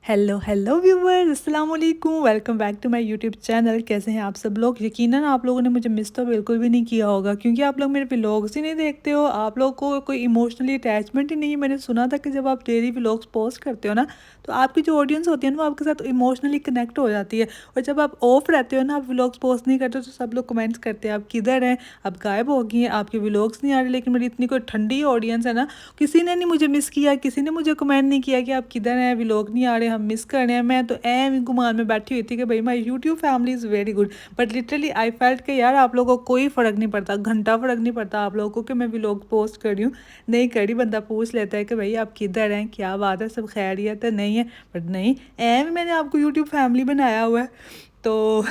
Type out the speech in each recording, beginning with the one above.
Hello hello viewers, अस्सलाम वालेकुम। Welcome back to my YouTube channel. कैसे हैं आप सब लोग? यकीनन आप लोगों ने मुझे मिस तो बिल्कुल भी नहीं किया होगा, क्योंकि आप लोग मेरे व्लॉग्स ही नहीं देखते हो। आप लोग को कोई इमोशनली अटैचमेंट ही नहीं है। मैंने सुना था कि जब आप डेली व्लॉग्स पोस्ट करते हो ना, तो आपकी जो ऑडियंस होती है ना, वो आपके साथ इमोशनली कनेक्ट हो जाती है। और जब आप ऑफ रहते हो ना, आप व्लॉग्स पोस्ट नहीं करते, तो सब लोग कमेंट्स करते हैं आप किधर हैं, आप गायब हो गई हैं, आपके व्लॉग्स नहीं आ रहे। लेकिन मेरी इतनी कोई ठंडी ऑडियंस है ना, किसी ने नहीं मुझे मिस किया, किसी ने मुझे कमेंट नहीं किया कि आप किधर हैं, व्लॉग नहीं आ रहे, हम मिस कर रहे हैं। मैं तो एम गुमान में बैठी हुई थी कि भाई my YouTube family is very good. But literally I felt कि यार आप लोगों को कोई फ़र्क नहीं पड़ता, घंटा फ़र्क नहीं पड़ता आप लोगों को कि मैं व्लॉग पोस्ट कर रही हूँ नहीं कर रही। बंदा पूछ लेता है कि भाई आप किधर हैं, क्या बात है, सब खैरियत है, नहीं है। बट नहीं, एम मैंने आपको यूट्यूब फैमिली बनाया हुआ है तो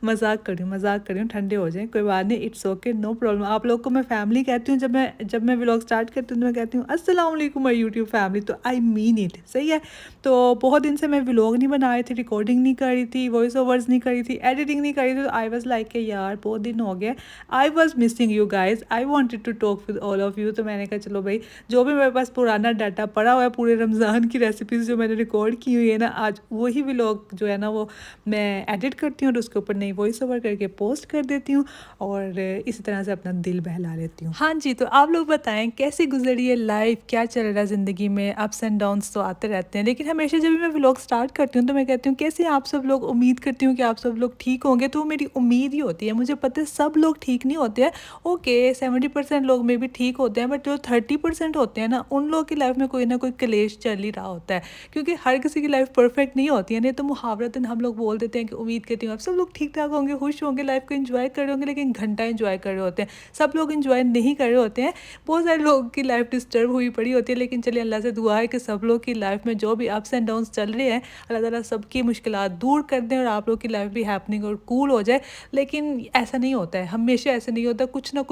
मजाक कर रही हूँ, मजाक कर रही हूँ, ठंडे हो जाएं, कोई बात नहीं, इट्स ओके, नो प्रॉब्लम। आप लोग को मैं फैमिली कहती हूँ। जब मैं व्लॉग स्टार्ट करती हूँ तो मैं कहती हूँ अस्सलाम वालेकुम माय यूट्यूब फैमिली, तो आई मीन इट, सही है। तो बहुत दिन से मैं व्लॉग नहीं बना रही थी, रिकॉर्डिंग नहीं कर रही थी, वॉइस ओवर्स नहीं कर रही थी, एडिटिंग नहीं कर रही थी। तो आई वॉज लाइक के यार बहुत दिन हो गए, I was missing you guys, I wanted to talk with all of you. तो मैंने कहा चलो भाई, जो भी मेरे पास पुराना डाटा पड़ा हुआ है, पूरे रमज़ान की रेसिपीज़ जो मैंने रिकॉर्ड की हुई है ना, आज वही व्लॉग जो है ना वो मैं एडिट करती हूँ और उसके ऊपर नई वॉइस ओवर करके पोस्ट कर देती हूँ, और इसी तरह से अपना दिल बहला लेती हूँ। हाँ जी, तो आप लोग बताएं कैसी गुजरी है लाइफ, क्या चल रहा है ज़िंदगी में। अप्स एंड डाउन्स तो आते रहते हैं, लेकिन हमेशा जब भी मैं व्लॉग स्टार्ट करती हूँ तो मैं कहती हूँ कैसे आप सब लोग, उम्मीद करती हूँ कि आप सब लोग ठीक होंगे। तो वो मेरी उम्मीद ही होती है। मुझे पता है सब लोग ठीक नहीं होते हैं, ओके 70% लोग में भी ठीक होते हैं, बट जो 30% होते हैं ना, उन लोगों की लाइफ में कोई ना कोई क्लेश चल ही रहा होता है। क्योंकि हर किसी की लाइफ परफेक्ट नहीं होती है। नहीं तो मुहावरतन हम लोग बोल देते हैं कि उम्मीद करती हूँ आप सब लोग ठीक ठाक होंगे, खुश होंगे, लाइफ को एंजॉय कर रहे होंगे, लेकिन घंटा एंजॉय कर रहे होते हैं। सब लोग एंजॉय नहीं कर रहे होते हैं। बहुत सारे लोगों की लाइफ डिस्टर्ब हुई पड़ी होती है, लेकिन चलिए अल्लाह से दुआ है कि सब लोग की लाइफ में जो भी अप्स एंड डाउन्स चल रहे हैं, अल्लाह ताला सबकी मुश्किलात दूर कर दें और आप लोग की लाइफ भी हैपनिंग और कूल हो जाए। लेकिन ऐसा नहीं होता है, हमेशा ऐसा नहीं होता, कुछ ना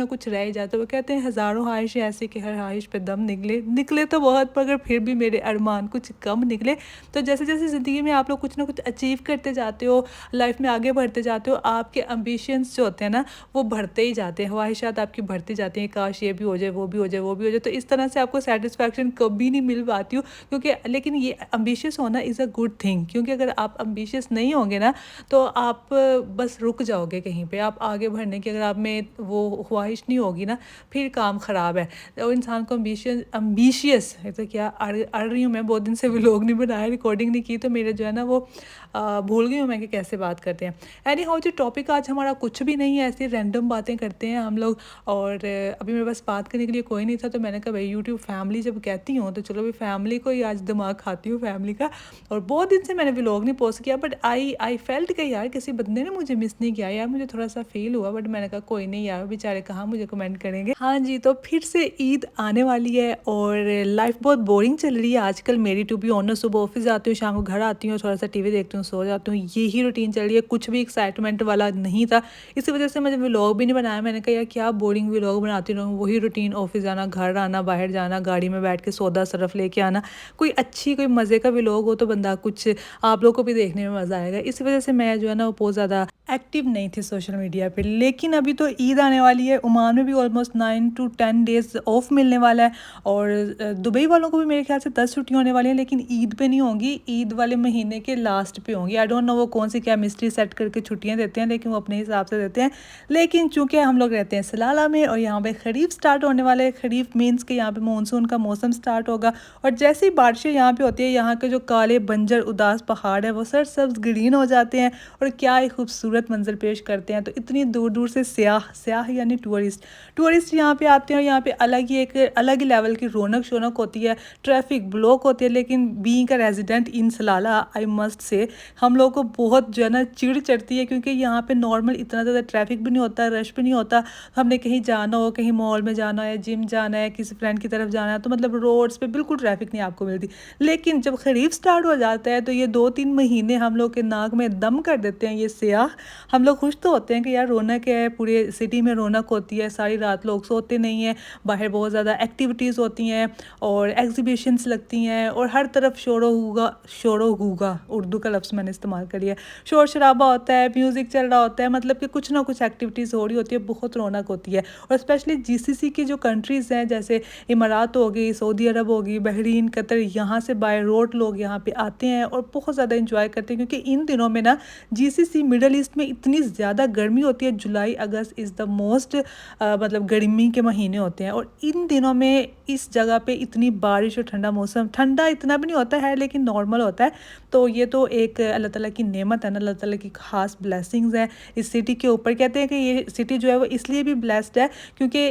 कुछ रह ही जाता है। वो कहते हैं हज़ारों ख्वाहिशें ऐसी कि हर ख्वाहिश पे दम निकले, निकले तो बहुत, मगर फिर भी मेरे अरमान कुछ कम निकले। तो जैसे जैसे ज़िंदगी में आप लोग कुछ ना कुछ अचीव करते जाते हो, लाइफ में आगे बढ़ते जाते हो, आपके एम्बिशंस जो होते हैं ना, वो बढ़ते ही जाते हैं, ख्वाहिशात आपकी बढ़ती जाती हैं, काश ये भी हो जाए, वो भी हो जाए, वो भी हो जाए। तो इस तरह से आपको सेटिस्फैक्शन कभी नहीं मिल पाती हो, क्योंकि लेकिन ये एम्बिशियस होना इज़ अ गुड थिंग। क्योंकि अगर आप एम्बिशियस नहीं होंगे ना, तो आप बस रुक जाओगे कहीं पे। आप आगे बढ़ने की अगर आप में वो ख्वाहिश नहीं होगी ना, फिर काम ख़राब है। तो इंसान को एम्बिशियस तो क्या अड़ रही हूँ मैं, बहुत दिन से व्लॉग नहीं बनाया, रिकॉर्डिंग नहीं की, तो मेरे जो है ना वो भूल गई हूँ मैं कि कैसे बात करते हैं। एनी हाउ, जो टॉपिक आज हमारा कुछ भी नहीं है, ऐसी रैंडम बातें करते हैं हम लोग। और अभी मेरे पास बात करने के लिए कोई नहीं था, तो मैंने कहा भाई यूट्यूब फैमिली जब कहती हूँ, तो चलो भाई फैमिली को ही आज दिमाग खाती हूँ, फैमिली का। और बहुत दिन से मैंने व्लॉग नहीं पोस्ट किया, बट आई फेल्ट कि यार किसी बंदे ने मुझे मिस नहीं किया यार, मुझे थोड़ा सा फील हुआ। बट मैंने कहा कोई नहीं यार, बेचारे कहाँ मुझे कमेंट करेंगे। हाँ जी, तो फिर से ईद आने वाली है और लाइफ बहुत बोरिंग चल रही है आजकल मेरी, टू बी ऑनेस्ट। सुबह ऑफिस जाती हूँ, शाम को घर आती हूँ, थोड़ा सा टीवी देखती हूँ, सो जाती हूँ, यही रूटीन चल रही है। कुछ भी एक्साइटमेंट वाला नहीं था, इसी वजह से मैंने व्लॉग भी नहीं बनाया। मैंने कहा यार क्या बोरिंग व्लॉग बनाती रहूँ, वही रूटीन, ऑफिस जाना, घर आना, बाहर जाना, गाड़ी में बैठ के सौदा सरफ लेके आना। कोई अच्छी कोई मज़े का व्लॉग हो तो बंदा कुछ आप लोग को भी देखने में मज़ा आएगा। इस वजह से मैं जो है ना वो बहुत ज़्यादा एक्टिव नहीं थी सोशल मीडिया पे। लेकिन अभी तो ईद आने वाली है, ओमान में भी ऑलमोस्ट 9 to 10 डेज़ ऑफ मिलने वाला है, और दुबई वालों को भी मेरे ख्याल से 10 छुट्टियाँ होने वाली हैं, लेकिन ईद पे नहीं होंगी, ईद वाले महीने के लास्ट पे होंगी। आई डोंट नो वो कौन सी केमिस्ट्री सेट करके छुट्टियाँ देते हैं, लेकिन वो अपने हिसाब से देते हैं। लेकिन चूँकि हम लोग रहते हैं सलाला में और यहाँ पे खरीफ स्टार्ट होने वाले हैं, खरीफ मीन्स के यहाँ पे मानसून का मौसम स्टार्ट होगा, और जैसे ही बारिशें यहाँ पे होती है, यहाँ के जो काले बंजर उदास पहाड़ है वो सरसब्ज ग्रीन हो जाते हैं, और क्या ही खूबसूरत मंजर पेश करते हैं। तो इतनी दूर दूर से सयाह यानी टूरिस्ट यहाँ पे आते हैं, और यहाँ पे अलग ही लेवल की रौनक शौनक होती है, ट्रैफिक ब्लॉक होती है। लेकिन बीइंग का resident in सलाला, I must say, हम लोग को बहुत जो है ना चिड़ चढ़ती है, क्योंकि यहाँ पे नॉर्मल इतना ज़्यादा ट्रैफिक भी नहीं होता, रश भी नहीं होता। हमने कहीं जाना हो, कहीं मॉल में जाना है, जिम जाना है, किसी फ्रेंड की तरफ जाना है, तो मतलब रोड्स पे बिल्कुल ट्रैफिक नहीं आपको मिलती। लेकिन जब खरीफ स्टार्ट हो जाता है, तो ये 2-3 महीने हम लोग के नाक में दम कर देते हैं ये सयाह। हम लोग खुश तो होते हैं कि यार रौनक है, पूरे सिटी में रौनक होती है, सारी रात लोग सोते नहीं हैं, बाहर बहुत ज़्यादा एक्टिविटीज़ होती हैं और एग्जीबिशंस लगती हैं, और हर तरफ शोर व गूगा, उर्दू का लफ्ज़ मैंने इस्तेमाल कर लिया, शोर शराबा शराबा होता है, म्यूज़िक चल रहा होता है, मतलब कि कुछ ना कुछ एक्टिविटीज़ हो रही होती है, बहुत रौनक होती है। और स्पेशली जीसीसी की जो कंट्रीज़ हैं, जैसे इमारात हो गई, सऊदी अरब हो गई, बहरीन, कतर, यहाँ से बाय रोड लोग यहाँ पे आते हैं और बहुत ज़्यादा इंजॉय करते हैं, क्योंकि इन दिनों में ना जीसीसी मिडल ईस्ट में इतनी ज़्यादा गर्मी होती है। जुलाई अगस्त इज़ द मोस्ट मतलब गर्मी के महीने होते हैं, और इन दिनों में इस जगह पे इतनी बारिश और ठंडा मौसम, ठंडा इतना भी नहीं होता है लेकिन नॉर्मल होता है। तो ये तो एक अल्लाह ताला की नेमत है ना, अल्लाह ताला की खास ब्लेसिंग्स है इस सिटी के ऊपर। कहते हैं कि ये सिटी जो है वो इसलिए भी ब्लेस्ड है क्योंकि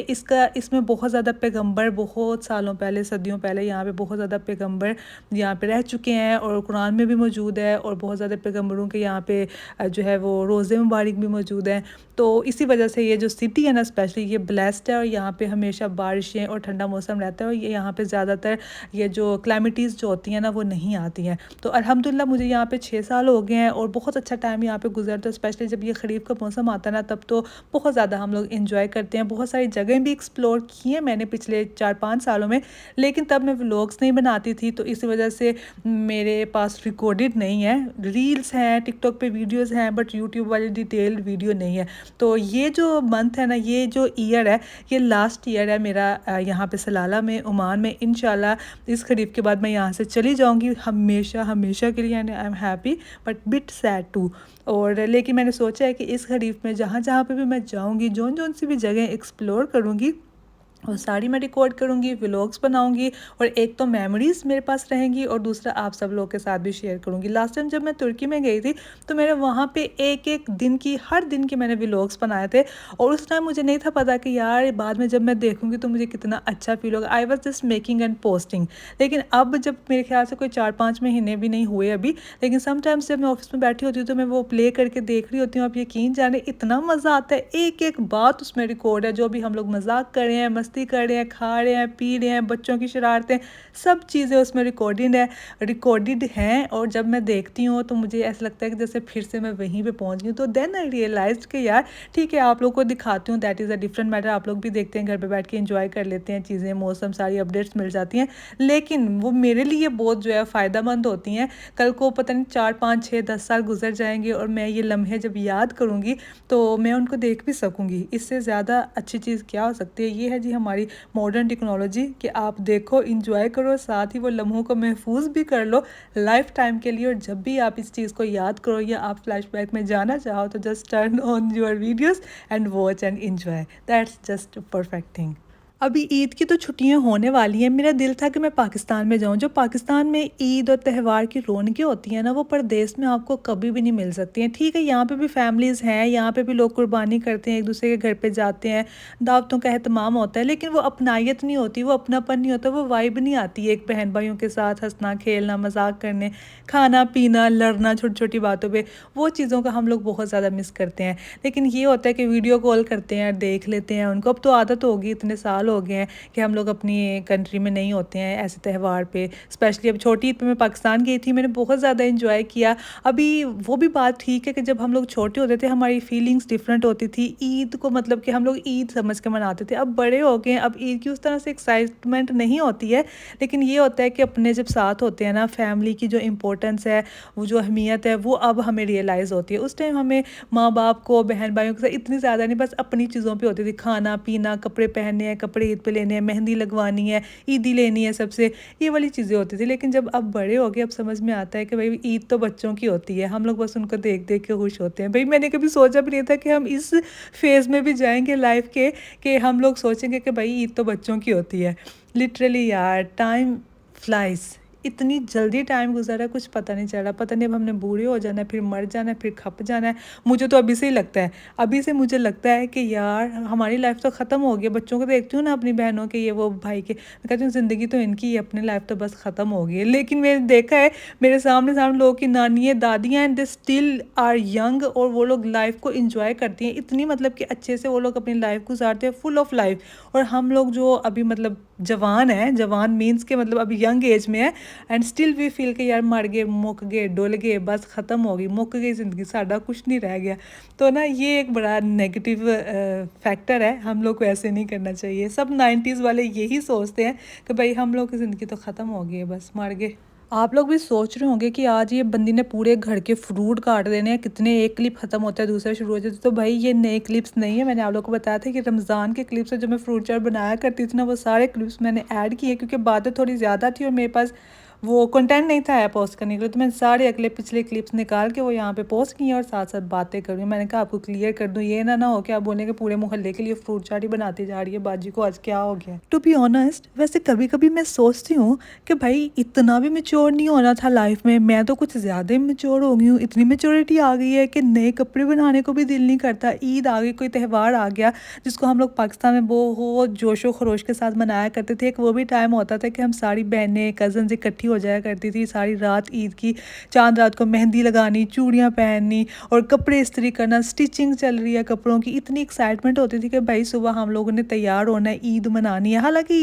इसमें बहुत ज़्यादा पैगंबर बहुत सालों पहले, सदियों पहले यहाँ पे बहुत ज़्यादा पैगंबर यहाँ पे रह चुके हैं, और कुरान में भी मौजूद है, और बहुत ज़्यादा पैगंबरों के यहाँ पे जो है वो रोज़े मुबारक भी मौजूद हैं। तो इसी वजह से ये जो सिटी है ना स्पेशली ये ब्लेस्ड है, और यहाँ पे हमेशा बारिशें और ठंडा मौसम रहता है, और ये यहाँ पे ज़्यादातर ये जो क्लाइमेटीज़ जो होती हैं ना वो नहीं आती हैं। तो अल्हम्दुलिल्लाह मुझे यहाँ पे 6 साल हो गए हैं और बहुत अच्छा टाइम यहाँ पे गुजरता है। स्पेशली जब ये खरीफ का मौसम आता है ना तब तो बहुत ज़्यादा हम लोग इंजॉय करते हैं। बहुत सारी जगहें भी एक्सप्लोर की हैं मैंने पिछले 4-5 सालों में, लेकिन तब मैं व्लॉग्स नहीं बनाती थी, तो इस वजह से मेरे पास रिकॉर्डेड नहीं है। रील्स हैं, टिकटॉक पे वीडियोज़ हैं, बट यूट्यूब वाली डिटेल्ड वीडियो नहीं है। तो ये जो मंथ है ना, ये जो ईयर है, ये लास्ट ईयर है मेरा यहाँ पे सलाला में, ओमान में। इंशाल्लाह इस खरीफ के बाद मैं यहाँ से चली जाऊँगी हमेशा हमेशा के लिए, and I am happy but bit sad too. और लेकिन मैंने सोचा है कि इस खरीफ में जहाँ जहाँ पे भी मैं जाऊँगी, जौन जौन सी भी जगह एक्सप्लोर करूँगी, और सारी मैं रिकॉर्ड करूँगी, व्लॉग्स बनाऊँगी, और एक तो मेमोरीज़ मेरे पास रहेंगी और दूसरा आप सब लोगों के साथ भी शेयर करूँगी। लास्ट टाइम जब मैं तुर्की में गई थी तो मेरे वहाँ पे एक एक दिन की, हर दिन के मैंने व्लॉग्स बनाए थे, और उस टाइम मुझे नहीं था पता कि यार बाद में जब मैं देखूँगी तो मुझे कितना अच्छा फील होगा। I was just making and posting. लेकिन अब जब मेरे ख्याल से कोई 4-5 महीने भी नहीं हुए अभी, लेकिन समटाइम्स जब मैं ऑफिस में बैठी होती हूँ तो मैं वो प्ले करके देख रही होती हूँ। आप यकीन जाने इतना मज़ा आता है, एक एक बात उसमें रिकॉर्ड है, जो भी हम लोग मजाक कर रहे हैं, मस्ती कर रहे हैं, खा रहे हैं, पी रहे हैं, बच्चों की शरारतें, सब चीज़ें उसमें रिकॉर्डेड हैं। और जब मैं देखती हूँ तो मुझे ऐसा लगता है कि जैसे फिर से मैं वहीं पे पहुँच गई हूँ। तो देन आई रियलाइज्ड कि यार ठीक है, आप लोग को दिखाती हूँ, that is a different matter. आप लोग भी देखते हैं, घर पे बैठ के एंजॉय कर लेते हैं चीज़ें, मौसम, सारी अपडेट्स मिल जाती हैं, लेकिन वो मेरे लिए बहुत जो है फ़ायदेमंद होती हैं। कल को पता नहीं 4-5-6-10 साल गुजर जाएंगे और मैं ये लम्हे जब याद करूँगी तो मैं उनको देख भी सकूँगी। इससे ज़्यादा अच्छी चीज़ क्या हो सकती है। ये है जी हमारी मॉडर्न टेक्नोलॉजी, कि आप देखो, इंजॉय करो, साथ ही वो लम्हों को महफूज भी कर लो लाइफ टाइम के लिए। और जब भी आप इस चीज़ को याद करो या आप फ्लैशबैक में जाना चाहो तो just turn on your videos and watch and enjoy, that's just perfect thing. अभी ईद की तो छुट्टियां होने वाली हैं। मेरा दिल था कि मैं पाकिस्तान में जाऊं। जो पाकिस्तान में ईद और त्यौहार की रौनकें होती हैं ना, वो परदेश में आपको कभी भी नहीं मिल सकती हैं। ठीक है, यहाँ पे भी फैमिलीज़ हैं, यहाँ पे भी लोग कुर्बानी करते हैं, एक दूसरे के घर पे जाते हैं, दावतों का एहतमाम होता है, लेकिन वो अपनायत नहीं होती, वो अपनापन नहीं होता, वो वाइब नहीं आती है एक बहन भाइयों के साथ हंसना खेलना, मजाक करने, खाना पीना, लड़ना छोटी छोटी बातों पर। वो चीज़ों का हम लोग बहुत ज़्यादा मिस करते हैं। लेकिन ये होता है कि वीडियो कॉल करते हैं, देख लेते हैं उनको। अब तो आदत होगी, इतने साल हो गए हैं कि हम लोग अपनी कंट्री में नहीं होते हैं ऐसे त्यौहार पे। स्पेशली अब छोटी ईद पे मैं पाकिस्तान गई थी, मैंने बहुत ज़्यादा इंजॉय किया। अभी वो भी बात ठीक है कि जब हम लोग छोटे होते थे हमारी फीलिंग्स डिफरेंट होती थी। ईद को मतलब कि हम लोग ईद समझ के मनाते थे। अब बड़े हो गए हैं, अब ईद की उस तरह से एक्साइटमेंट नहीं होती है, लेकिन ये होता है कि अपने जब साथ होते हैं ना, फैमिली की जो इम्पोर्टेंस है, वो जो अहमियत है, वो अब हमें रियलाइज़ होती है। उस टाइम हमें माँ बाप को, बहन भाइयों के साथ इतनी ज़्यादा नहीं, बस अपनी चीज़ों पे होती थी, खाना पीना, कपड़े पहनने हैं, कपड़े ईद पे लेने हैं, मेहंदी लगवानी है, ईदी लेनी है सबसे, ये वाली चीज़ें होती थी। लेकिन जब अब बड़े हो गए, अब समझ में आता है कि भाई ईद तो बच्चों की होती है, हम लोग बस उनको देख देख के खुश होते हैं। भाई मैंने कभी सोचा भी नहीं था कि हम इस फेज़ में भी जाएंगे लाइफ के, कि हम लोग सोचेंगे कि भाई ईद तो बच्चों की होती है। लिटरली यार, टाइम फ्लाइज, इतनी जल्दी टाइम गुजरा है, कुछ पता नहीं चल रहा। पता नहीं अब हमने बूढ़े हो जाना है, फिर मर जाना है, फिर खप जाना है। मुझे तो अभी से ही लगता है, अभी से मुझे लगता है कि यार हमारी लाइफ तो ख़त्म हो गई। बच्चों को देखती हूँ ना, अपनी बहनों के, ये वो भाई के, मैं कहती हूँ ज़िंदगी तो इनकी है, अपनी लाइफ तो बस ख़त्म हो गई है। लेकिन मैंने देखा है मेरे सामने सामने लोगों की नानियाँ दादियाँ, and they still are young, और वो लोग लाइफ को इंजॉय करती हैं इतनी, मतलब कि अच्छे से वो लोग अपनी लाइफ गुजारते हैं, फुल ऑफ लाइफ। और हम लोग जो अभी मतलब जवान है, जवान मीन्स के मतलब अभी यंग एज में है, एंड स्टिल वी फील कि यार मर गए, मुक गए, डुल गए, बस ख़त्म हो गई, मुक गई ज़िंदगी, साडा कुछ नहीं रह गया। तो ना ये एक बड़ा नेगेटिव फैक्टर है। हम लोग को ऐसे नहीं करना चाहिए। सब 90s वाले यही सोचते हैं कि भाई हम लोग की ज़िंदगी तो ख़त्म हो गई है, बस मर गए, आप लोग भी सोच रहे होंगे कि आज ये बंदी ने पूरे घर के फ्रूट काट देने हैं, कितने एक क्लिप खत्म होता है दूसरा शुरू हो जाता है। तो भाई ये नए क्लिप्स नहीं है, मैंने आप लोगों को बताया था कि रमज़ान के क्लिप्स जो मैं फ्रूट चाट बनाया करती थी ना, वो सारे क्लिप्स मैंने ऐड किए क्योंकि बातें थोड़ी ज़्यादा थी और मेरे पास वो कंटेंट नहीं था पोस्ट करने के लिए। तो मैंने सारे अगले पिछले क्लिप्स निकाल के वो यहाँ पे पोस्ट किए और साथ साथ बातें कर रही हूँ। मैंने कहा आपको क्लियर कर दूँ, ये ना हो कि आप बोलेंगे पूरे मोहल्ले के लिए फ्रूट चाट ही बनाती जा रही है, बाजी को आज क्या हो गया। टू बी ऑनेस्ट, वैसे कभी कभी मैं सोचती हूँ कि भाई इतना भी मेच्योर नहीं होना था लाइफ में, मैं तो कुछ ज़्यादा ही मेच्योर हो गई हूँ। इतनी मेच्योरिटी आ गई है कि नए कपड़े बनाने को भी दिल नहीं करता। ईद आ गई, कोई त्यौहार आ गया जिसको हम लोग पाकिस्तान में बहुत जोशो खरोश के साथ मनाया करते थे। एक वो भी टाइम होता था कि हम सारी बहनें कज़न्स इकट्ठी हो जाया करती थी सारी रात ईद की, चांद रात को मेहंदी लगानी, चूड़ियाँ पहननी और कपड़े इस्त्री करना, स्टिचिंग चल रही है कपड़ों की। इतनी एक्साइटमेंट होती थी कि भाई सुबह हम लोगों ने तैयार होना है, ईद मनानी है। हालांकि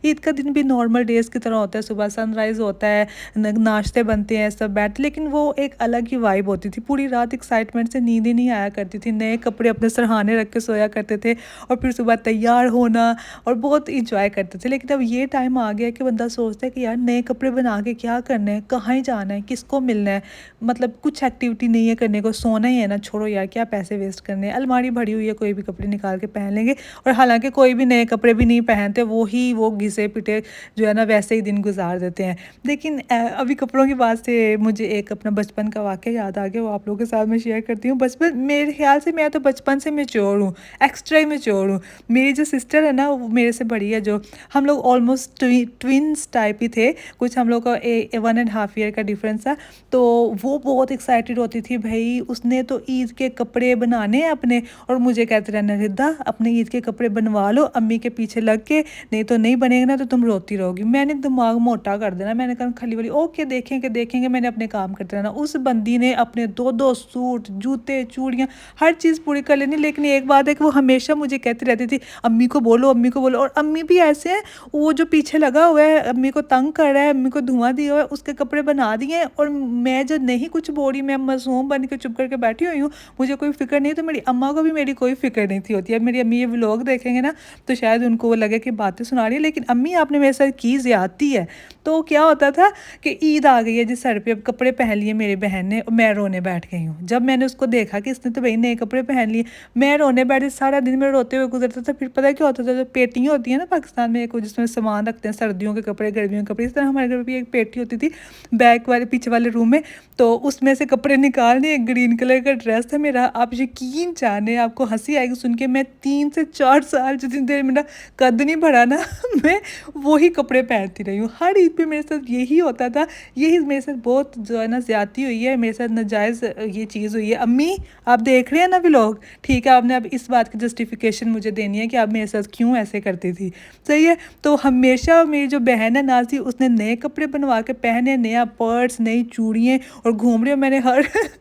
ईद का दिन भी नॉर्मल डेज की तरह होता है, सुबह सनराइज़ होता है, नाश्ते बनते हैं, सब बैठ, लेकिन वो एक अलग ही वाइब होती थी। पूरी रात एक्साइटमेंट से नींद ही नहीं आया करती थी, नए कपड़े अपने सरहाने रख के सोया करते थे और फिर सुबह तैयार होना और बहुत इंजॉय करते थे। लेकिन अब ये टाइम आ गया कि बंदा सोचता है कि यार नए कपड़े बना के क्या करना है, कहाँ ही जाना है, किसको मिलना है, मतलब कुछ एक्टिविटी नहीं है करने को, सोना ही है ना, छोड़ो यार क्या पैसे वेस्ट करने हैं, अलमारी भरी हुई है, कोई भी कपड़े निकाल के पहन लेंगे। और हालांकि कोई भी नए कपड़े भी नहीं पहनते, वो घिसे पिटे जो है ना वैसे ही दिन गुजार देते हैं। लेकिन अभी कपड़ों की बात से मुझे एक अपना बचपन का वाक़या याद आ गया, वो आप लोगों के साथ मैं शेयर करती हूँ। बचपन मेरे ख्याल से मैं तो बचपन से मैच्योर हूँ, एक्स्ट्रा ही मैच्योर हूँ। मेरी जो सिस्टर है ना वो मेरे से बड़ी है, जो हम लोग ऑलमोस्ट ट्विन्स टाइप ही थे, कुछ हम लोग का 1.5 ईयर का डिफरेंस था। तो वो बहुत एक्साइटेड होती थी, भाई उसने तो ईद के कपड़े बनाने हैं अपने, और मुझे कहते रहना रिद्धा अपने ईद के कपड़े बनवा लो अम्मी के पीछे लग के, नहीं तो नहीं बनेगा ना तो तुम रोती रहोगी। मैंने दिमाग मोटा कर देना, मैंने कहा खाली वाली ओके देखेंगे, मैंने अपने काम करते रहना। उस बंदी ने अपने 2-2 सूट, जूते, चूड़ियाँ, हर चीज़ पूरी कर लेनी। लेकिन एक बात है कि वो हमेशा मुझे कहती रहती थी अम्मी को बोलो, अम्मी को बोलो। और अम्मी भी ऐसे हैं, वो जो पीछे लगा हुआ है अम्मी को तंग कर रहा है, अम्मी को धुआं दिया हुआ है, उसके कपड़े बना दिए। और मैं जो नहीं कुछ बोल रही, मैं मासूम बन के चुप करके बैठी हुई हूँ, मुझे कोई फिक्र नहीं। तो मेरी अम्मा को भी मेरी कोई फिक्र नहीं थी होती है। मेरी अम्मी ये व्लॉग देखेंगे ना तो शायद उनको वो लगे कि बातें सुना रही है, लेकिन अम्मी आपने मेरे साथ की ज़्यादती है। तो क्या होता था कि ईद आ गई है जिस सर पे, अब कपड़े पहन लिए मेरी बहन ने और मैं रोने बैठ गई हूँ। जब मैंने उसको देखा कि इसने तो भाई नए कपड़े पहन लिए, मैं रोने बैठी, सारा दिन मेरा रोते हुए गुजरता था। फिर पता क्या होता था, जो पेटियाँ होती हैं ना पाकिस्तान में, एक जिसमें सामान रखते हैं, सर्दियों के कपड़े, गर्मियों के कपड़े, इस तरह हमारे घर भी एक पेटी होती थी बैक वाले पीछे वाले रूम में। तो उसमें से कपड़े निकालने, एक ग्रीन कलर का ड्रेस था मेरा, आप यकीन जाने, आपको हंसी आएगी सुन के, मैं 3 से 4 साल जितनी देर मेरा कद नहीं बढ़ा ना मैं वही कपड़े पहनती रही हूँ। हर ईद पे मेरे साथ यही होता था। यही मेरे साथ बहुत जो है ना ज़्यादती हुई है, मेरे साथ नाजायज़ ये चीज़ हुई है। अम्मी आप देख रहे हैं ना व्लॉग, ठीक है, आपने अब इस बात की जस्टिफिकेशन मुझे देनी है कि आप मेरे साथ क्यों ऐसे करती थी, सही है। तो हमेशा मेरी जो बहन है नाज़ी, उसने नए कपड़े बनवा के पहने, नया पर्स, नई चूड़ियाँ, और घूम रही हूँ मैंने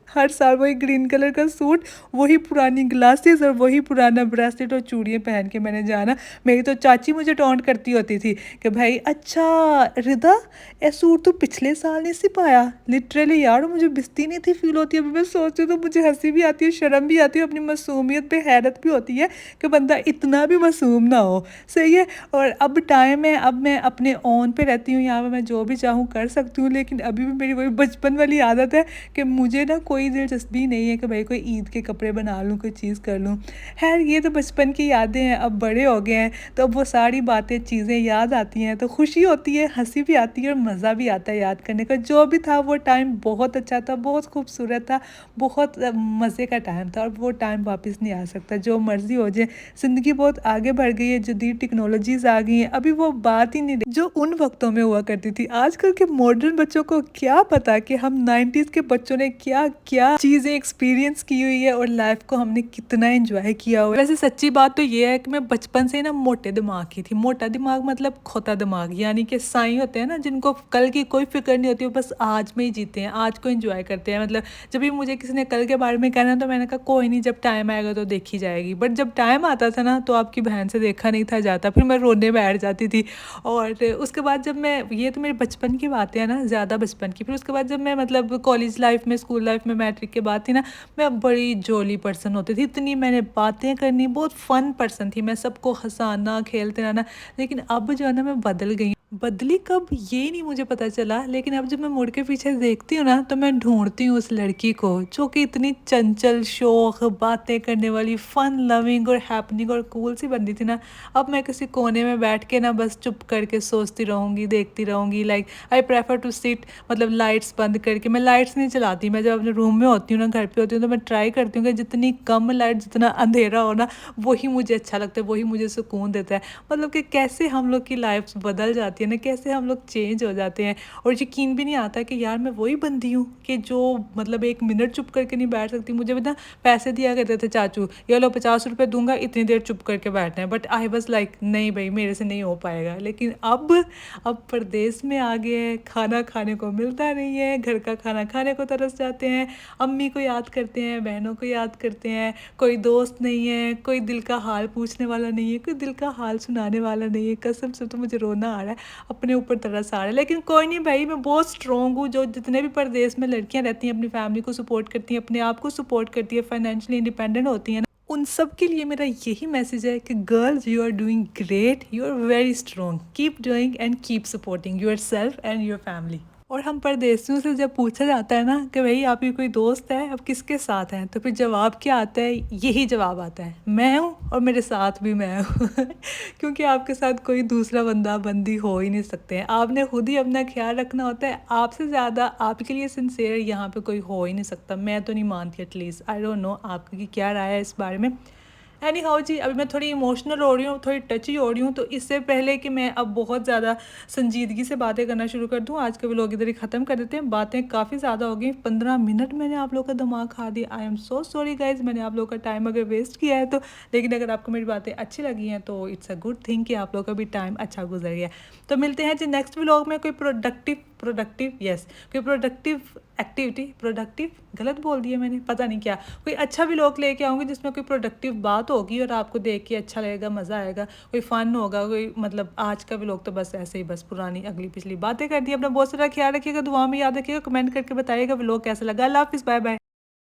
हर साल वही ग्रीन कलर का सूट, वही पुरानी ग्लासेस और वही पुराना ब्रेसलेट और चूड़ियाँ पहन के मैंने जाना। मेरी तो चाची मुझे टॉन्ट करती होती थी कि भाई अच्छा रिदा ये सूट तो पिछले साल नहीं सिपाया, लिटरली यार मुझे बिस्ती नहीं थी फील होती है। अभी मैं सोचती हूँ तो मुझे हंसी भी आती है, शर्म भी आती है, अपनी मासूमियत पे हैरत भी होती है कि बंदा इतना भी मासूम ना हो, सही है। और अब टाइम है, अब मैं अपने ओन पे रहती हूँ, यहाँ पर मैं जो भी चाहूँ कर सकती हूँ। लेकिन अभी भी मेरी वही बचपन वाली आदत है कि मुझे ना कोई दिलचस्पी नहीं है कि भाई कोई ईद के कपड़े बना लूँ, कोई चीज़ कर लूँ। खैर ये तो बचपन की यादें हैं, अब बड़े हो गए हैं तो अब वो सारी बातें चीज़ें याद आती हैं, तो खुशी होती है, हंसी भी आती है और मज़ा भी आता है याद करने का। जो भी था वो टाइम बहुत अच्छा था, बहुत खूबसूरत था, बहुत मज़े का टाइम था, और वो टाइम वापस नहीं आ सकता। जो मर्ज़ी हो जाए, ज़िंदगी बहुत आगे बढ़ गई है, जदीद टेक्नोलॉजीज़ आ गई हैं, अभी वो बात ही नहीं रही जो उन वक्तों में हुआ करती थी। आजकल के मॉडर्न बच्चों को क्या पता कि हम 90s के बच्चों ने क्या क्या चीज़ें एक्सपीरियंस की हुई है और लाइफ को हमने कितना एंजॉय किया हुआ है। वैसे सच्ची बात तो ये है कि मैं बचपन से ही ना मोटे दिमाग की थी। मोटा दिमाग मतलब खोता दिमाग, यानी कि साई होते हैं ना जिनको कल की कोई फिक्र नहीं होती, वो बस आज में ही जीते हैं, आज को एंजॉय करते हैं। मतलब जब भी मुझे किसी ने कल के बारे में कहना तो मैंने कहा कोई नहीं, जब टाइम आएगा तो देखी जाएगी। बट जब टाइम आता था ना तो आपकी बहन से देखा नहीं था जाता, फिर मैं रोने बैठ जाती थी। और उसके बाद जब मैं, ये तो मेरे बचपन की बातें हैं ना, ज़्यादा बचपन की। फिर उसके बाद जब मैं मतलब कॉलेज लाइफ में, स्कूल लाइफ में, मैट्रिक के बाद थी ना, मैं बड़ी जोली पर्सन होती थी, इतनी मैंने बातें करनी, बहुत फ़न पर्सन थी मैं, सबको हंसाना, खेलते रहना। लेकिन अब जो है ना मैं बदल गई। बदली कब ये नहीं मुझे पता चला, लेकिन अब जब मैं मुड़ के पीछे देखती हूँ ना, तो मैं ढूँढती हूँ उस लड़की को जो कि इतनी चंचल, शौक, बातें करने वाली, फन लविंग और हैपनिंग और कूल सी बंदी थी ना। अब मैं किसी कोने में बैठ के ना बस चुप करके सोचती रहूँगी, देखती रहूँगी। Like I prefer to sit, मतलब लाइट्स बंद करके। मैं लाइट्स नहीं चलाती, मैं जब अपने रूम में होती हूँ ना, घर पे होती हूँ, तो मैं ट्राई करती हूँ कि जितनी कम लाइट, जितना अंधेरा हो ना, वही मुझे अच्छा लगता है, वही मुझे सुकून देता है। मतलब कि कैसे हम लोग की लाइफ बदल जाती है ना, कैसे हम लोग चेंज हो जाते हैं। और यकीन भी नहीं आता कि यार मैं वही बंदी हूँ कि जो मतलब एक मिनट चुप करके नहीं बैठ सकती। मुझे भी ना पैसे दिया करते थे चाचू, ये लो 50 रुपये दूंगा, इतनी देर चुप करके बैठना है। बट आई वॉज लाइक नहीं भाई, मेरे से नहीं हो पाएगा। लेकिन अब परदेश में आ गए हैं, खाना खाने को मिलता नहीं है, घर का खाना खाने को तरस जाते हैं, अम्मी को याद करते हैं, बहनों को याद करते हैं, कोई दोस्त नहीं है, कोई दिल का हाल पूछने वाला नहीं है, कोई दिल का हाल सुनाने वाला नहीं है। कसम से तो मुझे रोना आ रहा है, अपने ऊपर तरस आ रहा है। लेकिन कोई नहीं भाई, मैं बहुत स्ट्रॉन्ग हूँ। जो जितने भी परदेश में लड़कियां रहती हैं, अपनी फैमिली को सपोर्ट करती हैं, अपने आप को सपोर्ट करती है, फाइनेंशियली इंडिपेंडेंट होती हैं ना, उन सब के लिए मेरा यही मैसेज है कि girls, you are doing great, you are very strong, keep doing and keep supporting yourself and your family. और हम परदेसियों से जब पूछा जाता है ना कि भाई आपकी कोई दोस्त है, अब किसके साथ हैं, तो फिर जवाब क्या आता है? यही जवाब आता है, मैं हूँ और मेरे साथ भी मैं हूँ। क्योंकि आपके साथ कोई दूसरा बंदा बंदी हो ही नहीं सकते हैं। आपने खुद ही अपना ख्याल रखना होता है। आपसे ज़्यादा आपके लिए सिंसेयर यहाँ पे कोई हो ही नहीं सकता। मैं तो नहीं मानती, एटलीस्ट। आई डोंट नो आपकी क्या राय है इस बारे में। एनी हाउ जी, अभी मैं थोड़ी इमोशनल हो रही हूँ, थोड़ी टची हो रही हूँ, तो इससे पहले कि मैं अब बहुत ज़्यादा संजीदगी से बातें करना शुरू कर दूँ, आज के व्लॉग इधर ही ख़त्म कर देते हैं। बातें काफ़ी ज़्यादा हो गई, 15 मिनट मैंने आप लोग का दिमाग खा दिया। I am so sorry guys, मैंने आप लोग का टाइम अगर वेस्ट किया है तो। लेकिन अगर आपको मेरी बातें अच्छी लगी हैं तो इट्स अ गुड थिंग कि आप लोग का भी टाइम अच्छा गुजर गया। तो मिलते हैं जी नेक्स्ट व्लॉग में, कोई प्रोडक्टिव यस, कोई प्रोडक्टिव एक्टिविटी, प्रोडक्टिव गलत बोल दिया मैंने, पता नहीं क्या। कोई अच्छा व्लॉग लेके आऊँगी जिसमें कोई प्रोडक्टिव बात होगी और आपको देख के अच्छा लगेगा, मज़ा आएगा, कोई फ़न होगा, कोई मतलब आज का व्लॉग तो बस ऐसे ही, बस पुरानी अगली पिछली बातें कर दी। अपना बहुत सारा ख्याल रखिएगा, दुआ में याद रखिएगा, कमेंट करके बताइएगा व्लॉग कैसा लगा। अल्लाह हाफिज़, बाय बाय।